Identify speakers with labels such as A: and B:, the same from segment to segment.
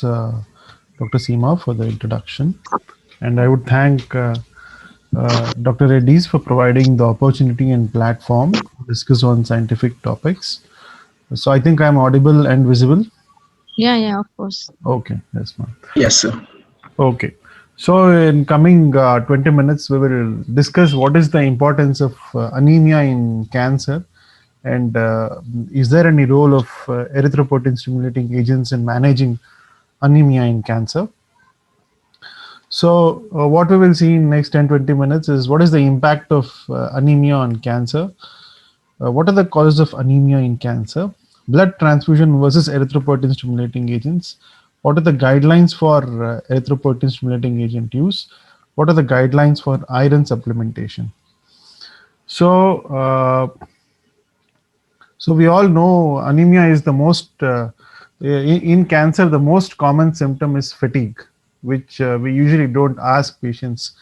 A: thanks, Dr. Seema, for the introduction. And I would thank Dr. Reddy's for providing the opportunity and platform to discuss on scientific topics. So I think I'm audible and visible.
B: Yeah, yeah, of course.
A: Okay, yes, ma'am.
C: Yes, sir.
A: Okay. So in coming 20 minutes, we will discuss what is the importance of anemia in cancer, and is there any role of erythropoietin stimulating agents in managing anemia in cancer. So what we will see in next 10-20 minutes is what is the impact of anemia on cancer, what are the causes of anemia in cancer, blood transfusion versus erythropoietin stimulating agents, what are the guidelines for erythropoietin stimulating agent use, what are the guidelines for iron supplementation. So so we all know anemia is the most in cancer, the most common symptom is fatigue, which we usually don't ask patients.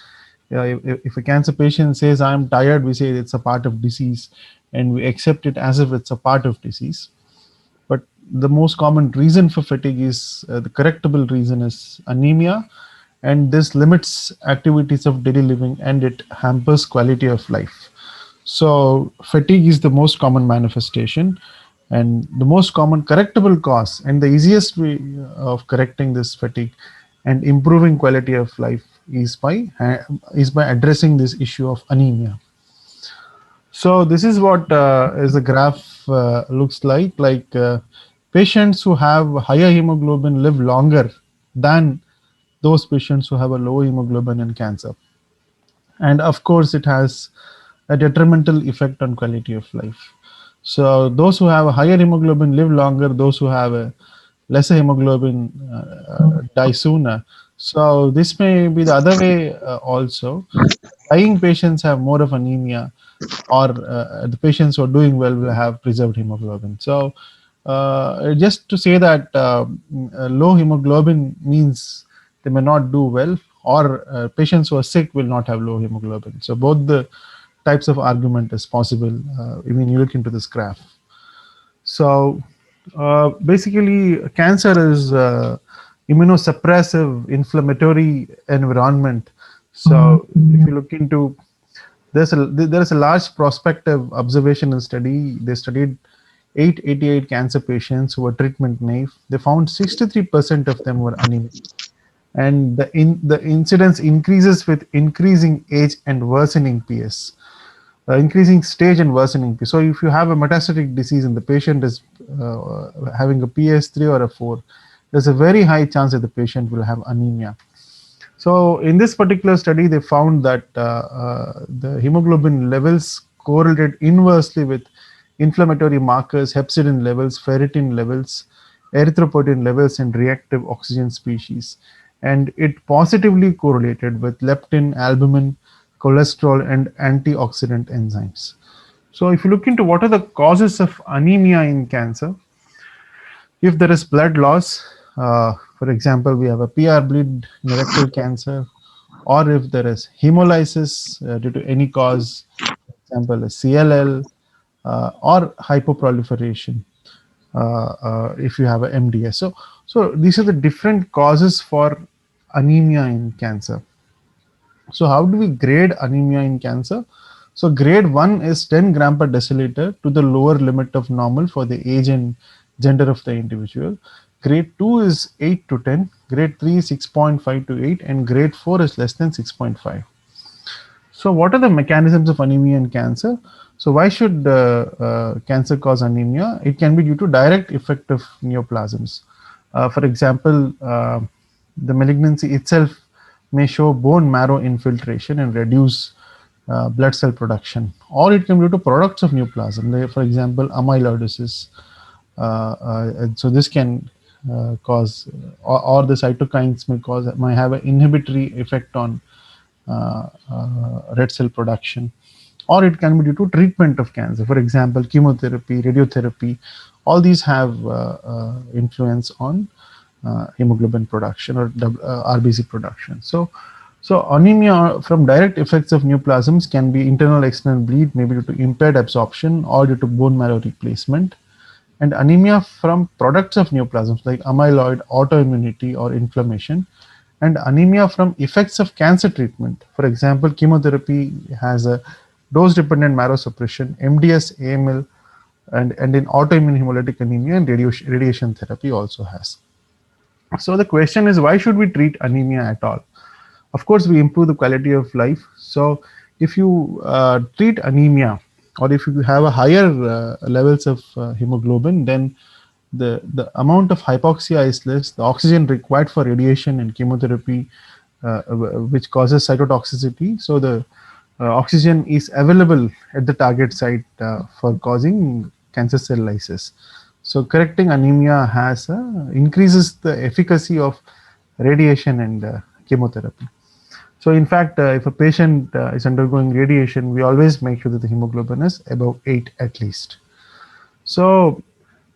A: If a cancer patient says I'm tired, we say it's a part of disease, and we accept it as if it's a part of disease. But the most common reason for fatigue is the correctable reason is anemia, and this limits activities of daily living and it hampers quality of life. So fatigue is the most common manifestation and the most common correctable cause, and the easiest way of correcting this fatigue and improving quality of life is by addressing this issue of anemia. So this is what is the graph looks like patients who have higher hemoglobin live longer than those patients who have a low hemoglobin in cancer. And of course, it has a detrimental effect on quality of life. So those who have a higher hemoglobin live longer, those who have a lesser hemoglobin die sooner. So this may be the other way also. Dying patients have more of anemia, or the patients who are doing well will have preserved hemoglobin. So just to say that low hemoglobin means they may not do well, or patients who are sick will not have low hemoglobin. So both the types of argument is possible when you look into this graph. So basically, cancer is immunosuppressive inflammatory environment. So if you look into there is a large prospective observational study. They studied 888 cancer patients who were treatment naive. They found 63% of them were anemic, and the incidence increases with increasing age and worsening PS. Increasing stage and worsening PS. So if you have a metastatic disease and the patient is having a PS3 or a 4, there's a very high chance that the patient will have anemia. So in this particular study, they found that the hemoglobin levels correlated inversely with inflammatory markers, hepcidin levels, ferritin levels, erythropoietin levels, and reactive oxygen species. And it positively correlated with leptin, albumin, cholesterol, and antioxidant enzymes. So if you look into what are the causes of anemia in cancer, if there is blood loss, for example, we have a PR bleed in rectal cancer, or if there is hemolysis due to any cause, for example, a CLL, or hypoproliferation, if you have a MDS. So these are the different causes for anemia in cancer. So how do we grade anemia in cancer? So grade 1 is 10 gram per deciliter to the lower limit of normal for the age and gender of the individual. Grade 2 is 8 to 10, grade 3 is 6.5 to 8, and grade 4 is less than 6.5. So what are the mechanisms of anemia in cancer? So why should cancer cause anemia? It can be due to direct effect of neoplasms. For example, the malignancy itself may show bone marrow infiltration and reduce blood cell production, or it can be due to products of neoplasm, like for example amyloidosis. And so this can cause, or the cytokines may have an inhibitory effect on red cell production, or it can be due to treatment of cancer. For example, chemotherapy, radiotherapy, all these have influence on hemoglobin production or RBC production. So anemia from direct effects of neoplasms can be internal external bleed, maybe due to impaired absorption or due to bone marrow replacement. and anemia from products of neoplasms like amyloid, autoimmunity, or inflammation, and anemia from effects of cancer treatment. For example, chemotherapy has a dose-dependent marrow suppression, MDS, AML, and in autoimmune hemolytic anemia, and radiation therapy also has. So the question is, why should we treat anemia at all? Of course, we improve the quality of life. So if you treat anemia, or if you have a higher levels of hemoglobin, then the amount of hypoxia is less. The oxygen required for radiation and chemotherapy, which causes cytotoxicity. So the oxygen is available at the target site for causing cancer cell lysis. So correcting anemia has increases the efficacy of radiation and chemotherapy. So in fact, if a patient is undergoing radiation, we always make sure that the hemoglobin is above 8 at least. So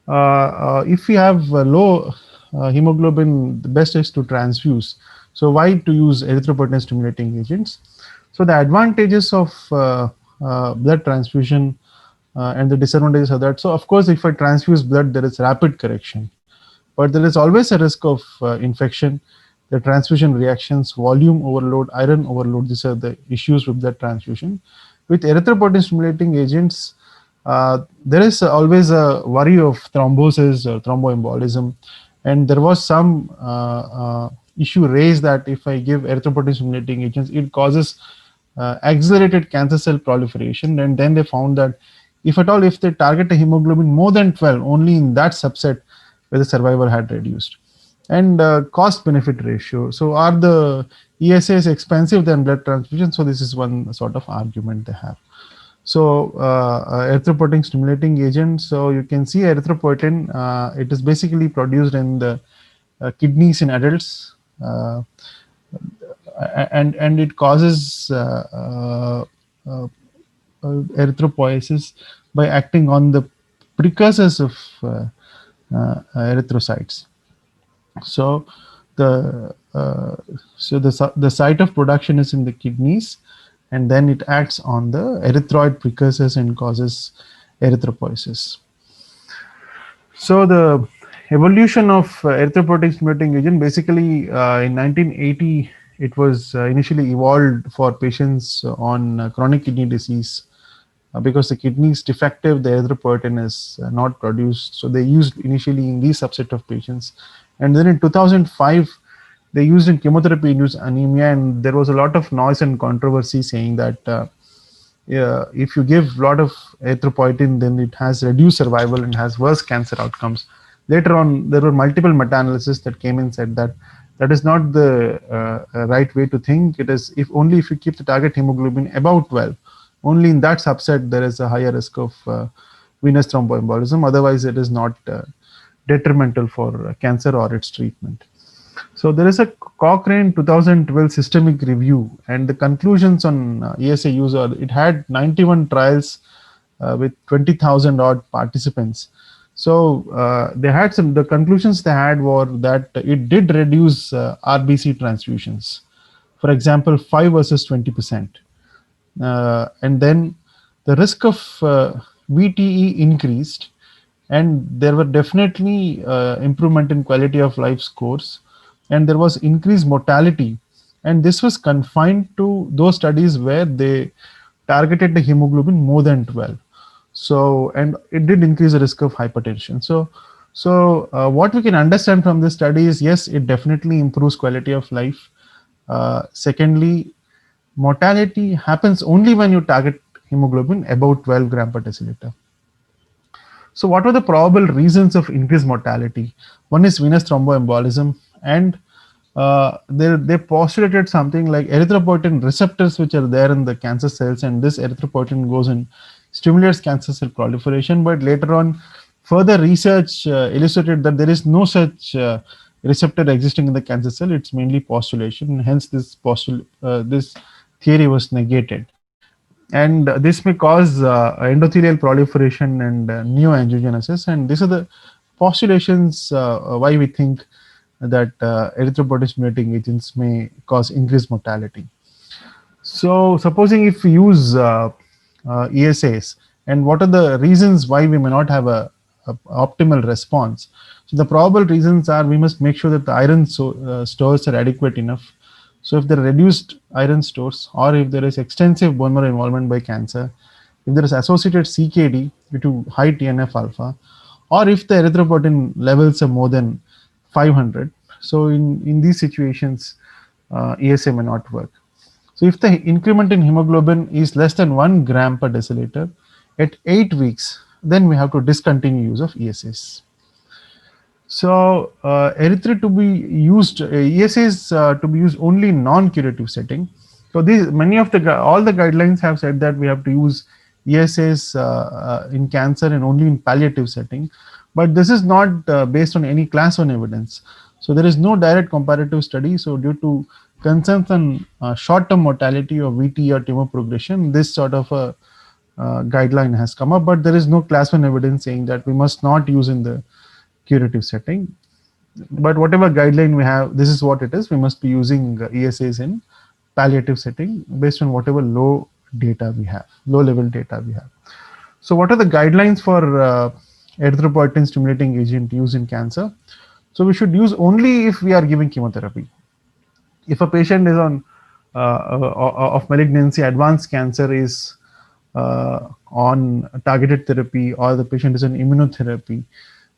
A: if we have low hemoglobin, the best is to transfuse. So why to use erythropoietin stimulating agents? So the advantages of blood transfusion and the disadvantages of that. So of course, if I transfuse blood, there is rapid correction, but there is always a risk of infection, the transfusion reactions, volume overload, iron overload. These are the issues with the transfusion. With erythropoietin stimulating agents, there is always a worry of thrombosis or thromboembolism, and there was some issue raised that if I give erythropoietin stimulating agents, it causes accelerated cancer cell proliferation. And then they found that if at all, if they target a hemoglobin more than 12, only in that subset where the survival had reduced. And cost benefit ratio. So are the ESAs expensive than blood transfusion? So this is one sort of argument they have. So erythropoietin stimulating agent. So you can see erythropoietin, it is basically produced in the kidneys in adults, and it causes erythropoiesis by acting on the precursors of erythrocytes. So the site of production is in the kidneys, and then it acts on the erythroid precursors and causes erythropoiesis. So the evolution of erythropoietin stimulating agent, basically in 1980, it was initially evolved for patients on chronic kidney disease. Because the kidney is defective, the erythropoietin is not produced. So they used initially in these subset of patients. And then in 2005, they used in chemotherapy-induced anemia, and there was a lot of noise and controversy saying that if you give a lot of erythropoietin, then it has reduced survival and has worse cancer outcomes. Later on, there were multiple meta-analyses that came and said that that is not the right way to think. It is if you keep the target hemoglobin above 12, only in that subset there is a higher risk of venous thromboembolism. Otherwise, it is not detrimental for cancer or its treatment. So there is a Cochrane 2012 systemic review, and the conclusions on ESA use are, it had 91 trials with 20,000 odd participants. So they had the conclusions they had were that it did reduce RBC transfusions. For example, 5 versus 20%. And then the risk of VTE increased, and there were definitely improvement in quality of life scores, and there was increased mortality. And this was confined to those studies where they targeted the hemoglobin more than 12. So, and it did increase the risk of hypertension. So what we can understand from this study is, yes, it definitely improves quality of life. Secondly, mortality happens only when you target hemoglobin above 12 gram per deciliter. So what are the probable reasons of increased mortality? One is venous thromboembolism, and they postulated something like erythropoietin receptors which are there in the cancer cells, and this erythropoietin goes and stimulates cancer cell proliferation. But later on, further research illustrated that there is no such receptor existing in the cancer cell. It's mainly postulation, hence this theory was negated. And this may cause endothelial proliferation and neoangiogenesis, and these are the postulations why we think that erythropoietin stimulating agents may cause increased mortality. So supposing if we use ESAs, and what are the reasons why we may not have a optimal response. So the probable reasons are we must make sure that the iron stores are adequate enough. So if there are reduced iron stores, or if there is extensive bone marrow involvement by cancer, if there is associated CKD due to high TNF alpha, or if the erythropoietin levels are more than 500. So in these situations, ESA may not work. So if the increment in hemoglobin is less than 1 gram per deciliter at 8 weeks, then we have to discontinue use of ESAs. So erythrit to be used, ESAs to be used only in non-curative setting. So these many of the all the guidelines have said that we have to use ESAs in cancer and only in palliative setting, but this is not based on any class 1 evidence. So there is no direct comparative study. So due to concerns on short-term mortality or VT or tumor progression, this sort of a guideline has come up, but there is no class 1 evidence saying that we must not use in the curative setting. But whatever guideline we have, this is what it is. We must be using ESAs in palliative setting based on whatever low data we have, low level data we have. So what are the guidelines for erythropoietin stimulating agent use in cancer? So we should use only if we are giving chemotherapy. If a patient is on of malignancy, advanced cancer is on targeted therapy, or the patient is on immunotherapy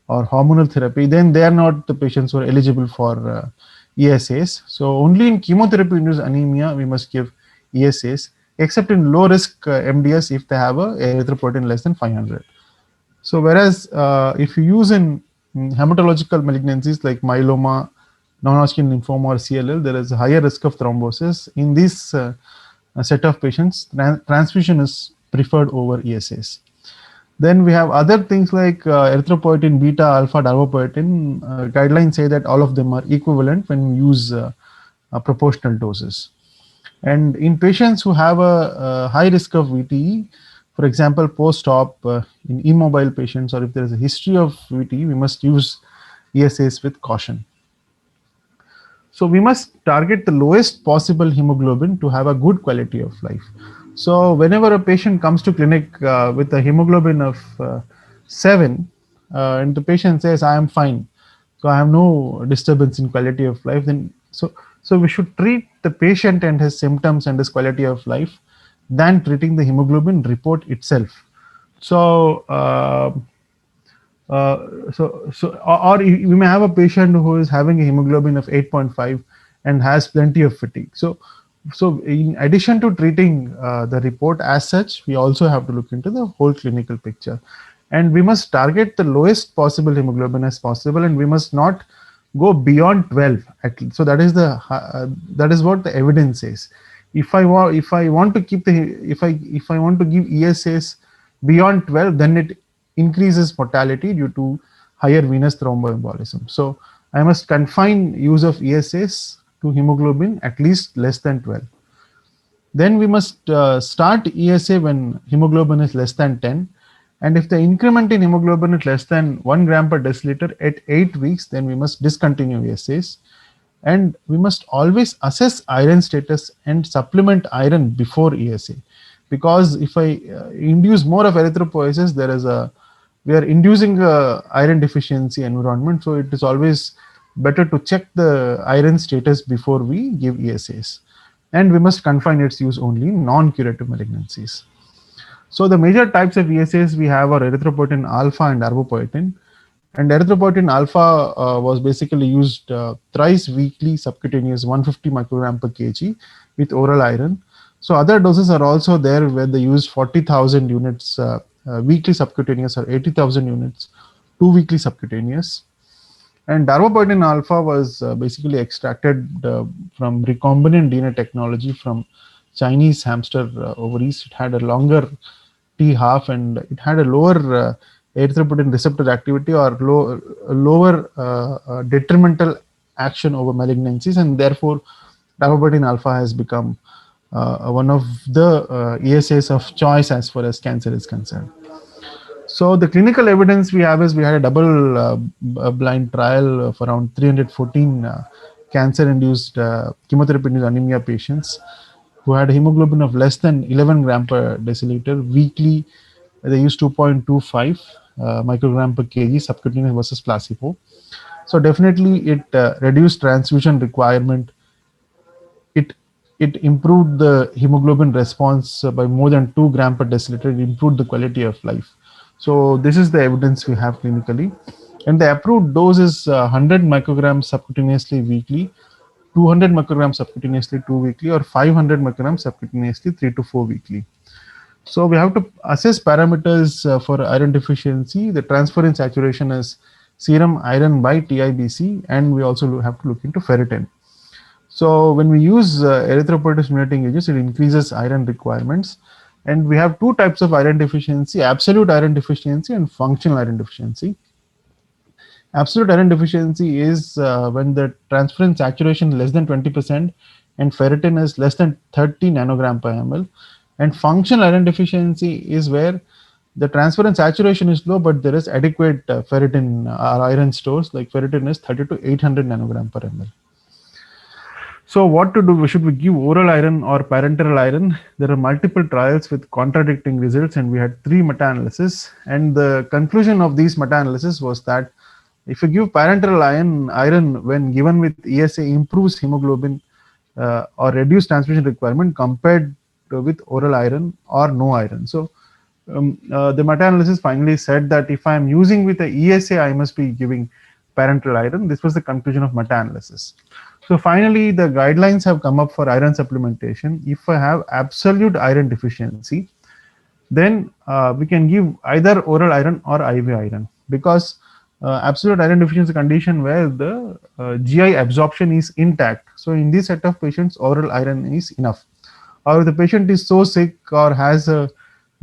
A: or hormonal therapy, then they are not the patients who are eligible for ESAs. So only in chemotherapy-induced anemia we must give ESAs, except in low-risk MDS if they have a erythropoietin less than 500. So whereas if you use in hematological malignancies like myeloma, non-Hodgkin lymphoma, or CLL, there is a higher risk of thrombosis. In this set of patients, transfusion is preferred over ESAs. Then we have other things like erythropoietin, beta, alpha, darbepoetin. Guidelines say that all of them are equivalent when we use proportional doses. And in patients who have a high risk of VTE, for example, post-op in immobile patients, or if there is a history of VTE, we must use ESAs with caution. So we must target the lowest possible hemoglobin to have a good quality of life. So whenever a patient comes to clinic with a hemoglobin of 7, and the patient says, I am fine, so I have no disturbance in quality of life, then so we should treat the patient and his symptoms and his quality of life than treating the hemoglobin report itself. So or we may have a patient who is having a hemoglobin of 8.5 and has plenty of fatigue. So in addition to treating the report as such, we also have to look into the whole clinical picture, and we must target the lowest possible hemoglobin as possible, and we must not go beyond 12 at least. So that is what the evidence says. If I want to keep if I want to give ESAs beyond 12, then it increases mortality due to higher venous thromboembolism. So I must confine use of ESAs to hemoglobin at least less than 12. Then we must start ESA when hemoglobin is less than 10. And if the increment in hemoglobin is less than 1 gram per deciliter at 8 weeks, then we must discontinue ESAs. And we must always assess iron status and supplement iron before ESA. Because if I induce more of erythropoiesis, we are inducing a iron deficiency environment. So it is always better to check the iron status before we give ESAs. And we must confine its use only in non-curative malignancies. So the major types of ESAs we have are erythropoietin alpha and darbepoetin. And erythropoietin alpha was basically used thrice weekly subcutaneous 150 microgram per kg with oral iron. So other doses are also there where they use 40,000 units weekly subcutaneous or 80,000 units 2 weekly subcutaneous. And darbepoetin alpha was basically extracted from recombinant DNA technology from Chinese hamster ovaries. It had a longer T half and it had a lower erythropoietin receptor activity or lower detrimental action over malignancies, and therefore darbepoetin alpha has become one of the ESAs of choice as far as cancer is concerned. So the clinical evidence we have is we had a double blind trial of around 314 cancer-induced chemotherapy-induced anemia patients who had a hemoglobin of less than 11 gram per deciliter. Weekly, they used 2.25, microgram per kg subcutaneous versus placebo. So definitely it reduced transfusion requirement. It it improved the hemoglobin response by more than 2 gram per deciliter. It improved the quality of life. So this is the evidence we have clinically, and the approved dose is 100 micrograms subcutaneously weekly, 200 micrograms subcutaneously 2 weekly, or 500 micrograms subcutaneously 3 to 4 weekly. So we have to assess parameters for iron deficiency. The transferrin saturation is serum iron by TIBC, and we also have to look into ferritin. So when we use erythropoietin stimulating agents, it increases iron requirements. And we have two types of iron deficiency: absolute iron deficiency and functional iron deficiency. Absolute iron deficiency is when the transferrin saturation is less than 20% and ferritin is less than 30 nanogram per ml. And functional iron deficiency is where the transferrin saturation is low, but there is adequate ferritin or iron stores, like ferritin is 30 to 800 nanogram per ml. So what to do? Should we give oral iron or parenteral iron? There are multiple trials with contradicting results, and we had 3 meta-analysis. And the conclusion of these meta-analysis was that if you give parenteral iron when given with ESA improves hemoglobin or reduce transfusion requirement compared with oral iron or no iron. So the meta-analysis finally said that if I am using with the ESA, I must be giving parenteral iron. This was the conclusion of meta-analysis. So finally, the guidelines have come up for iron supplementation. If I have absolute iron deficiency, then we can give either oral iron or IV iron, because absolute iron deficiency condition where the GI absorption is intact. So in this set of patients, oral iron is enough. Or if the patient is so sick or has a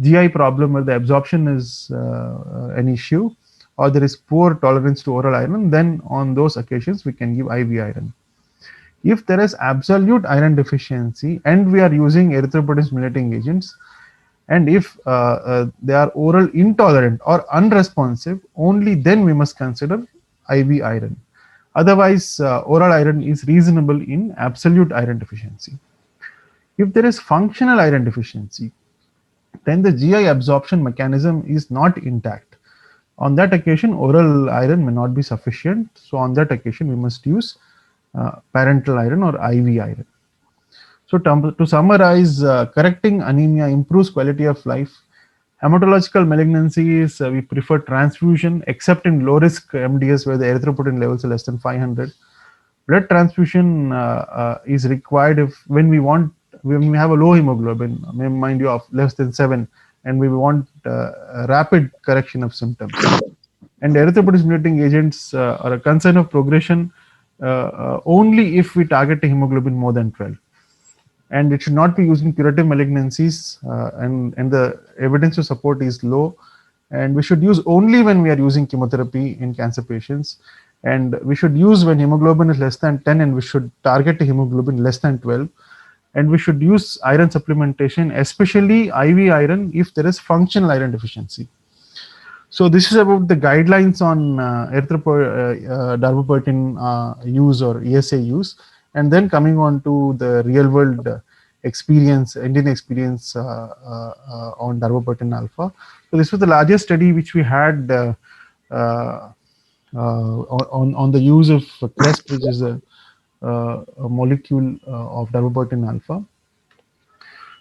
A: GI problem where the absorption is an issue, or there is poor tolerance to oral iron, then on those occasions we can give IV iron. If there is absolute iron deficiency and we are using erythropoietin stimulating agents, and if they are oral intolerant or unresponsive, only then we must consider IV iron. Otherwise, oral iron is reasonable in absolute iron deficiency. If there is functional iron deficiency, then the GI absorption mechanism is not intact. On that occasion, oral iron may not be sufficient. So on that occasion, we must use parenteral iron or IV iron. So to summarize, correcting anemia improves quality of life. Hematological malignancies, we prefer transfusion except in low risk MDS where the erythropoietin levels are less than 500. Blood transfusion is required when we have a low hemoglobin, mind you, of less than 7, and we want a rapid correction of symptoms. And erythropoietin stimulating agents are a concern of progression only if we target a hemoglobin more than 12. And it should not be used in curative malignancies, and the evidence to support is low. And we should use only when we are using chemotherapy in cancer patients. And we should use when hemoglobin is less than 10, and we should target a hemoglobin less than 12. And we should use iron supplementation, especially IV iron, if there is functional iron deficiency. So this is about the guidelines on darbepoetin use or ESA use, and then coming on to the real world experience, Indian experience on darbepoetin alpha. So this was the largest study which we had on the use of CRESP, which is a molecule of darbepoetin alpha.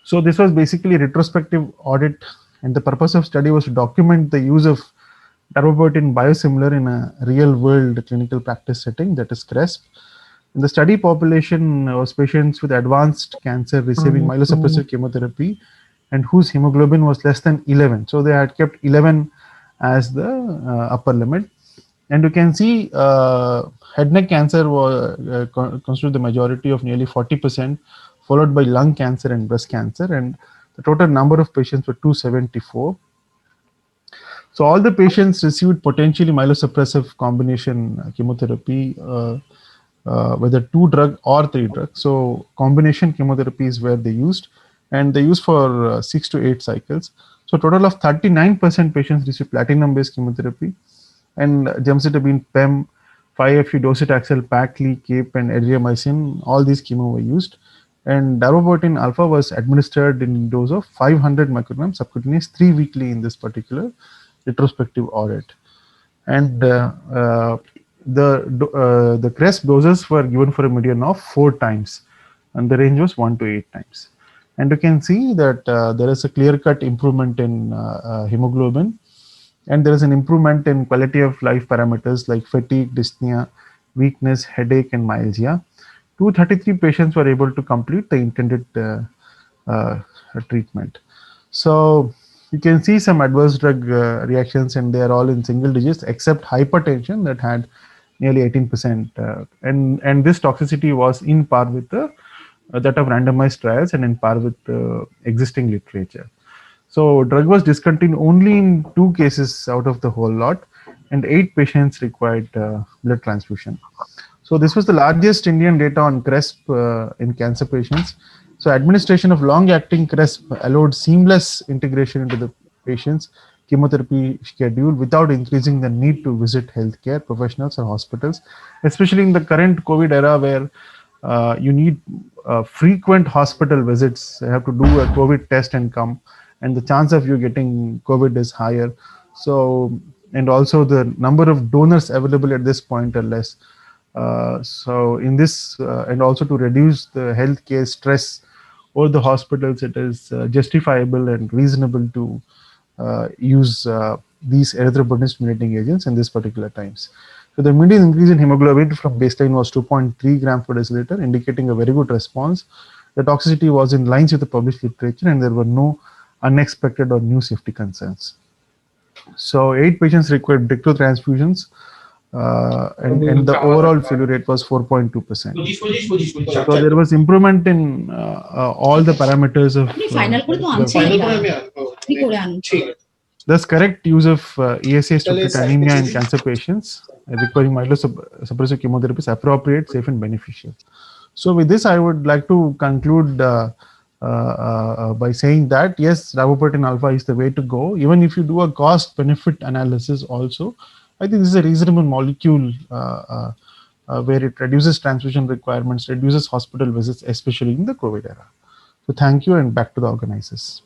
A: So this was basically a retrospective audit, and the purpose of study was to document the use of darbepoetin biosimilar in a real world clinical practice setting, that is CRESP. And the study population was patients with advanced cancer receiving myelosuppressive chemotherapy and whose hemoglobin was less than 11. So they had kept 11 as the upper limit. And you can see head neck cancer constituted the majority of nearly 40%, followed by lung cancer and breast cancer. And the total number of patients were 274. So all the patients received potentially myelosuppressive combination chemotherapy, whether 2 drug or 3 drugs. So combination chemotherapy is where they used, and they used for 6 to 8 cycles. So total of 39% patients received platinum-based chemotherapy, and gemcitabine, PEM, 5-FU, docetaxel, Pacli, CAPE, and erythromycin, all these chemo were used. And darbepoetin alpha was administered in dose of 500 micrograms subcutaneous 3 weekly in this particular retrospective audit. And the CRESP doses were given for a median of 4 times, and the range was 1 to 8 times. And you can see that there is a clear-cut improvement in hemoglobin, and there is an improvement in quality of life parameters like fatigue, dyspnea, weakness, headache, and myalgia. 233 patients were able to complete the intended uh, treatment. So you can see some adverse drug reactions, and they are all in single digits, except hypertension that had nearly 18%. And this toxicity was in par with the that of randomized trials and in par with existing literature. So drug was discontinued only in 2 cases out of the whole lot, and 8 patients required blood transfusion. So this was the largest Indian data on CRESP in cancer patients. So administration of long-acting CRESP allowed seamless integration into the patient's chemotherapy schedule without increasing the need to visit healthcare professionals or hospitals, especially in the current COVID era where you need frequent hospital visits. You have to do a COVID test and come, and the chance of you getting COVID is higher. So, and also the number of donors available at this point are less. So in this, and also to reduce the healthcare stress over the hospitals, it is justifiable and reasonable to use these erythropoietin stimulating agents in this particular times. So the median increase in hemoglobin from baseline was 2.3 grams per deciliter, indicating a very good response. The toxicity was in lines with the published literature, and there were no unexpected or new safety concerns. So 8 patients required breakthrough transfusions, and the overall failure rate was 4.2%. So there was improvement in all the parameters of thus correct use of ESAs to treat anemia in cancer patients requiring myelosuppressive chemotherapy is appropriate, safe, and beneficial. So with this, I would like to conclude by saying that yes, ravopertin alpha is the way to go. Even if you do a cost-benefit analysis also, I think this is a reasonable molecule where it reduces transfusion requirements, reduces hospital visits, especially in the COVID era. So thank you, and back to the organizers.